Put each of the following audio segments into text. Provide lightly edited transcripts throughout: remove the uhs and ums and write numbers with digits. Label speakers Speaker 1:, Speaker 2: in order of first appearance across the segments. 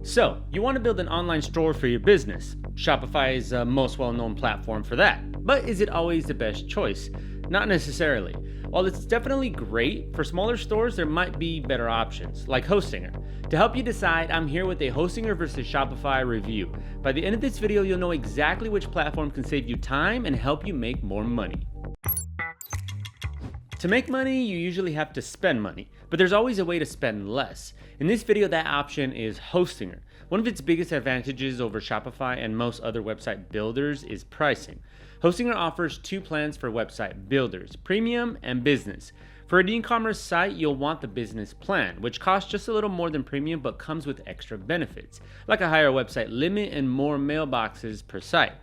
Speaker 1: So, you want to build an online store for your business. Shopify is the most well-known platform for that. But is it always the best choice? Not necessarily. While it's definitely great, for smaller stores there might be better options, like Hostinger. To help you decide, I'm here with a Hostinger versus Shopify review. By the end of this video, you'll know exactly which platform can save you time and help you make more money. To make money, you usually have to spend money, but there's always a way to spend less. In this video, that option is Hostinger. One of its biggest advantages over Shopify and most other website builders is pricing. Hostinger offers two plans for website builders, Premium and Business. For an e-commerce site, you'll want the Business plan, which costs just a little more than Premium but comes with extra benefits, like a higher website limit and more mailboxes per site.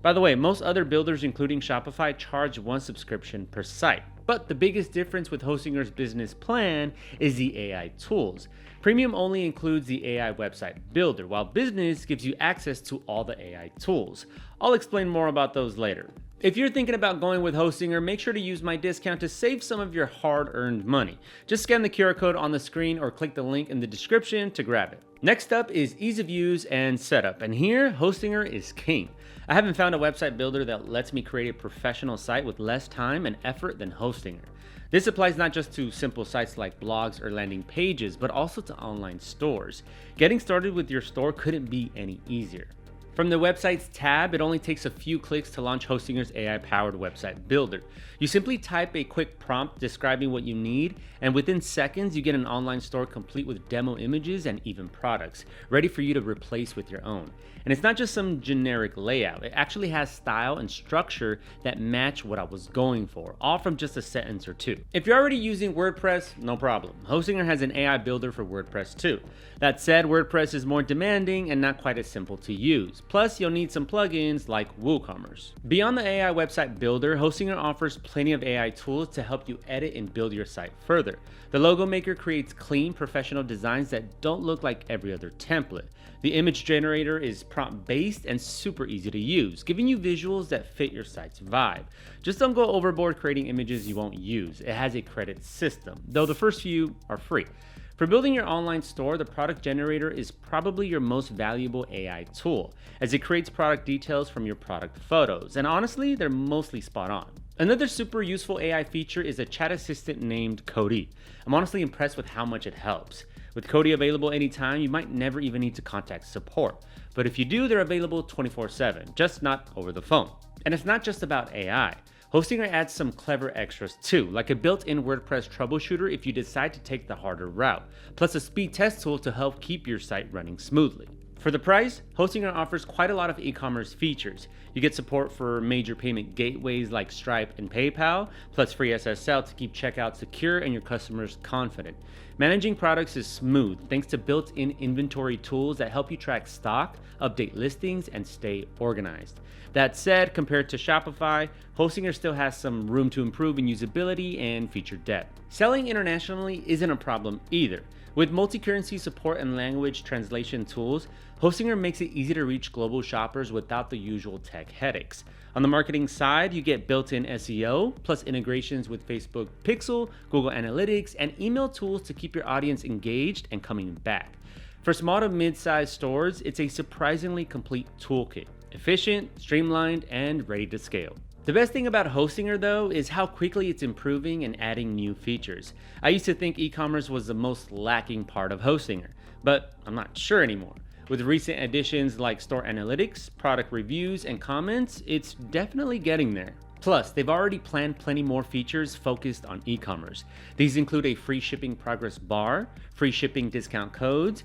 Speaker 1: By the way, most other builders, including Shopify, charge one subscription per site. But the biggest difference with Hostinger's Business plan is the AI tools. Premium only includes the AI website builder, while Business gives you access to all the AI tools. I'll explain more about those later. If you're thinking about going with Hostinger, make sure to use my discount to save some of your hard-earned money. Just scan the QR code on the screen or click the link in the description to grab it. Next up is ease of use and setup, and here Hostinger is king. I haven't found a website builder that lets me create a professional site with less time and effort than Hostinger. This applies not just to simple sites like blogs or landing pages, but also to online stores. Getting started with your store couldn't be any easier. From the websites tab, it only takes a few clicks to launch Hostinger's AI-powered website builder. You simply type a quick prompt describing what you need, and within seconds, you get an online store complete with demo images and even products, ready for you to replace with your own. And it's not just some generic layout, it actually has style and structure that match what I was going for, all from just a sentence or two. If you're already using WordPress, no problem. Hostinger has an AI builder for WordPress too. That said, WordPress is more demanding and not quite as simple to use. Plus, you'll need some plugins like WooCommerce. Beyond the AI website builder, Hostinger offers plenty of AI tools to help you edit and build your site further. The logo maker creates clean, professional designs that don't look like every other template. The image generator is prompt-based and super easy to use, giving you visuals that fit your site's vibe. Just don't go overboard creating images you won't use. It has a credit system, though the first few are free. For building your online store, the product generator is probably your most valuable AI tool, as it creates product details from your product photos, and honestly, they're mostly spot on. Another super useful AI feature is a chat assistant named Cody. I'm honestly impressed with how much it helps. With Cody available anytime, you might never even need to contact support. But if you do, they're available 24/7, just not over the phone. And it's not just about AI. Hostinger adds some clever extras too, like a built-in WordPress troubleshooter if you decide to take the harder route, plus a speed test tool to help keep your site running smoothly. For the price, Hostinger offers quite a lot of e-commerce features. You get support for major payment gateways like Stripe and PayPal, plus free SSL to keep checkout secure and your customers confident. Managing products is smooth thanks to built-in inventory tools that help you track stock, update listings, and stay organized. That said, compared to Shopify, Hostinger still has some room to improve in usability and feature depth. Selling internationally isn't a problem either. With multi-currency support and language translation tools, Hostinger makes it easy to reach global shoppers without the usual tech headaches. On the marketing side, you get built-in SEO, plus integrations with Facebook Pixel, Google Analytics, and email tools to keep your audience engaged and coming back. For small to mid-sized stores, it's a surprisingly complete toolkit. Efficient, streamlined, and ready to scale. The best thing about Hostinger though is how quickly it's improving and adding new features. I used to think e-commerce was the most lacking part of Hostinger, but I'm not sure anymore. With recent additions like store analytics, product reviews, and comments, it's definitely getting there. Plus, they've already planned plenty more features focused on e-commerce. These include a free shipping progress bar, free shipping discount codes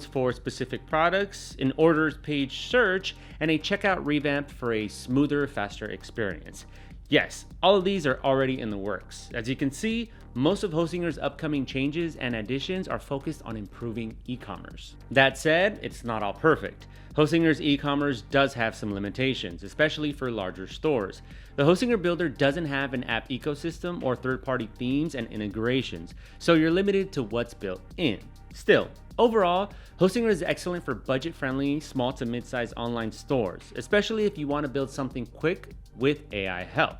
Speaker 1: for specific products, an orders page search, and a checkout revamp for a smoother, faster experience. Yes, all of these are already in the works. As you can see, most of Hostinger's upcoming changes and additions are focused on improving e-commerce. That said, it's not all perfect. Hostinger's e-commerce does have some limitations, especially for larger stores. The Hostinger Builder doesn't have an app ecosystem or third-party themes and integrations, so you're limited to what's built in. Still, overall, Hostinger is excellent for budget-friendly, small to mid-sized online stores, especially if you want to build something quick with AI help.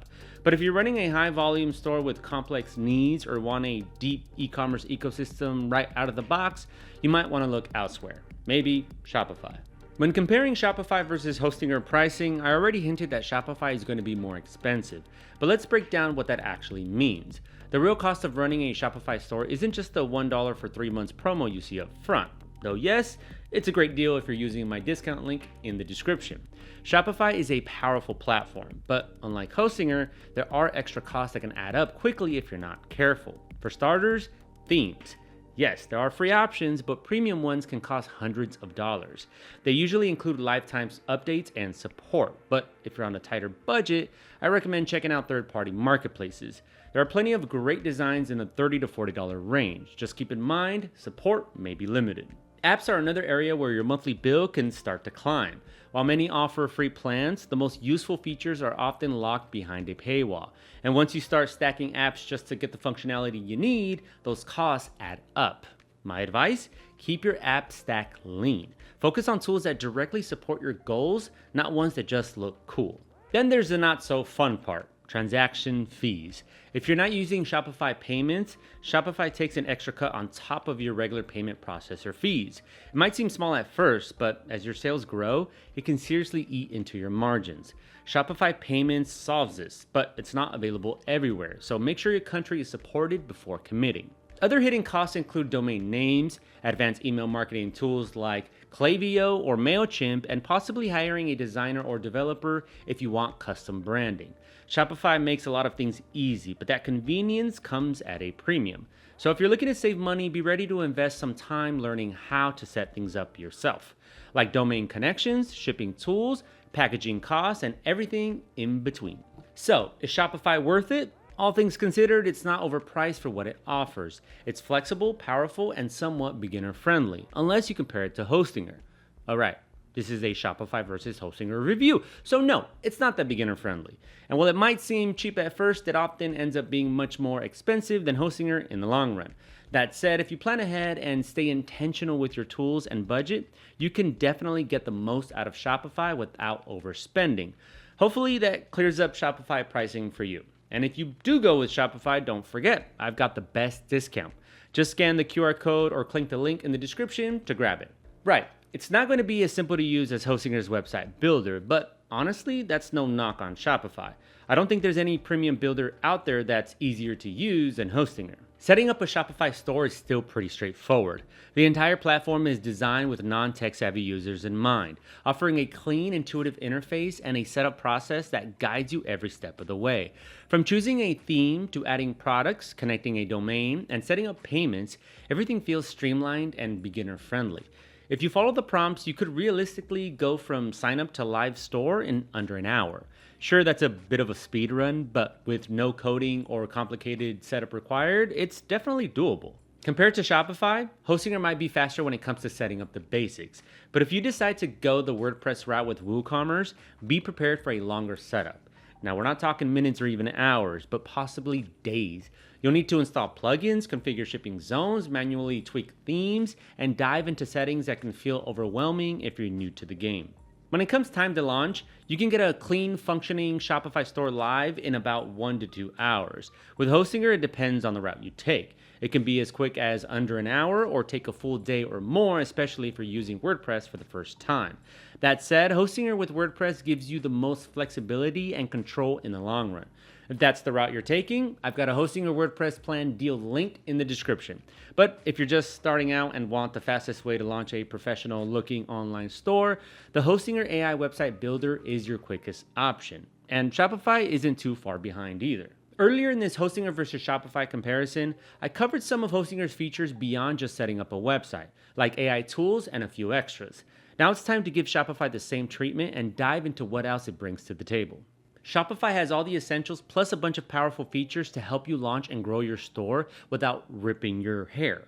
Speaker 1: But if you're running a high volume store with complex needs or want a deep e-commerce ecosystem right out of the box, you might want to look elsewhere. Maybe Shopify. When comparing Shopify versus Hostinger pricing, I already hinted that Shopify is going to be more expensive, but let's break down what that actually means. The real cost of running a Shopify store isn't just the $1 for 3 months promo you see up front, though yes, it's a great deal if you're using my discount link in the description. Shopify is a powerful platform, but unlike Hostinger, there are extra costs that can add up quickly if you're not careful. For starters, themes. Yes, there are free options, but premium ones can cost hundreds of dollars. They usually include lifetime updates and support, but if you're on a tighter budget, I recommend checking out third-party marketplaces. There are plenty of great designs in the $30 to $40 range. Just keep in mind, support may be limited. Apps are another area where your monthly bill can start to climb. While many offer free plans, the most useful features are often locked behind a paywall. And once you start stacking apps just to get the functionality you need, those costs add up. My advice? Keep your app stack lean. Focus on tools that directly support your goals, not ones that just look cool. Then there's the not so fun part. Transaction fees. If you're not using Shopify payments, Shopify takes an extra cut on top of your regular payment processor fees. It might seem small at first, but as your sales grow, it can seriously eat into your margins. Shopify payments solves this, but it's not available everywhere, so make sure your country is supported before committing. Other hidden costs include domain names, advanced email marketing tools like Klaviyo or MailChimp, and possibly hiring a designer or developer if you want custom branding. Shopify makes a lot of things easy, but that convenience comes at a premium. So if you're looking to save money, be ready to invest some time learning how to set things up yourself, like domain connections, shipping tools, packaging costs, and everything in between. So, is Shopify worth it? All things considered, it's not overpriced for what it offers. It's flexible, powerful, and somewhat beginner-friendly, unless you compare it to Hostinger. Alright, this is a Shopify versus Hostinger review, so no, it's not that beginner-friendly. And while it might seem cheap at first, it often ends up being much more expensive than Hostinger in the long run. That said, if you plan ahead and stay intentional with your tools and budget, you can definitely get the most out of Shopify without overspending. Hopefully that clears up Shopify pricing for you. And if you do go with Shopify, don't forget, I've got the best discount. Just scan the QR code or click the link in the description to grab it. Right, it's not going to be as simple to use as Hostinger's website builder, but honestly, that's no knock on Shopify. I don't think there's any premium builder out there that's easier to use than Hostinger. Setting up a Shopify store is still pretty straightforward. The entire platform is designed with non-tech savvy users in mind, offering a clean, intuitive interface and a setup process that guides you every step of the way. From choosing a theme to adding products, connecting a domain, and setting up payments, everything feels streamlined and beginner-friendly. If you follow the prompts, you could realistically go from sign up to live store in under an hour. Sure, that's a bit of a speed run, but with no coding or complicated setup required, it's definitely doable. Compared to Shopify, Hostinger might be faster when it comes to setting up the basics. But if you decide to go the WordPress route with WooCommerce, be prepared for a longer setup. Now, we're not talking minutes or even hours, but possibly days. You'll need to install plugins, configure shipping zones, manually tweak themes, and dive into settings that can feel overwhelming if you're new to the game. When it comes time to launch, you can get a clean, functioning Shopify store live in about 1 to 2 hours. With Hostinger, it depends on the route you take. It can be as quick as under an hour or take a full day or more, especially if you're using WordPress for the first time. That said, Hostinger with WordPress gives you the most flexibility and control in the long run. If that's the route you're taking, I've got a Hostinger WordPress plan deal linked in the description. But if you're just starting out and want the fastest way to launch a professional looking online store, the Hostinger AI website builder is your quickest option. And Shopify isn't too far behind either. Earlier in this Hostinger versus Shopify comparison, I covered some of Hostinger's features beyond just setting up a website, like AI tools and a few extras. Now it's time to give Shopify the same treatment and dive into what else it brings to the table. Shopify has all the essentials plus a bunch of powerful features to help you launch and grow your store without ripping your hair.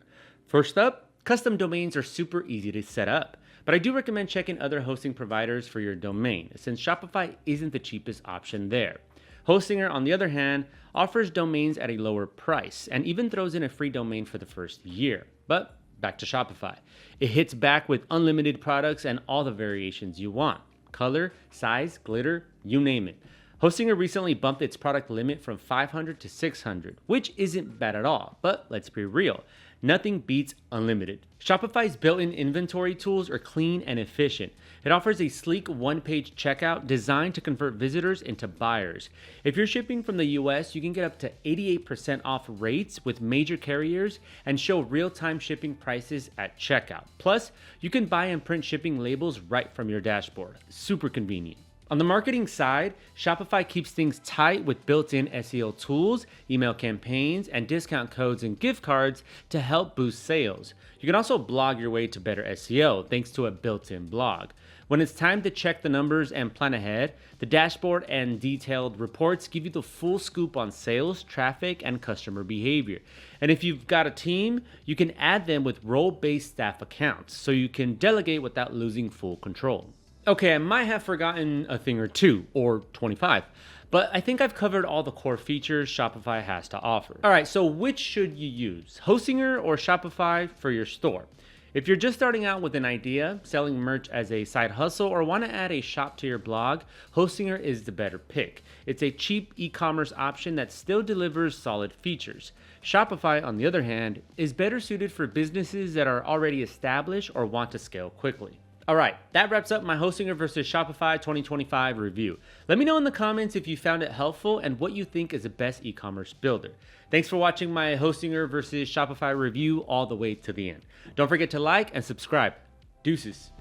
Speaker 1: First up, custom domains are super easy to set up, but I do recommend checking other hosting providers for your domain, since Shopify isn't the cheapest option there. Hostinger, on the other hand, offers domains at a lower price and even throws in a free domain for the first year. But back to Shopify. It hits back with unlimited products and all the variations you want. Color, size, glitter, you name it. Hostinger recently bumped its product limit from 500 to 600, which isn't bad at all, but let's be real. Nothing beats unlimited. Shopify's built-in inventory tools are clean and efficient. It offers a sleek one-page checkout designed to convert visitors into buyers. If you're shipping from the US, you can get up to 88% off rates with major carriers and show real-time shipping prices at checkout. Plus, you can buy and print shipping labels right from your dashboard. Super convenient. On the marketing side, Shopify keeps things tight with built-in SEO tools, email campaigns, and discount codes and gift cards to help boost sales. You can also blog your way to better SEO thanks to a built-in blog. When it's time to check the numbers and plan ahead, the dashboard and detailed reports give you the full scoop on sales, traffic, and customer behavior. And if you've got a team, you can add them with role-based staff accounts so you can delegate without losing full control. Okay, I might have forgotten a thing or two, or 25, but I think I've covered all the core features Shopify has to offer. All right, so which should you use, Hostinger or Shopify for your store? If you're just starting out with an idea, selling merch as a side hustle, or want to add a shop to your blog, Hostinger is the better pick. It's a cheap e-commerce option that still delivers solid features. Shopify, on the other hand, is better suited for businesses that are already established or want to scale quickly. All right, that wraps up my Hostinger versus Shopify 2025 review. Let me know in the comments if you found it helpful and what you think is the best e-commerce builder. Thanks for watching my Hostinger versus Shopify review all the way to the end. Don't forget to like and subscribe. Deuces.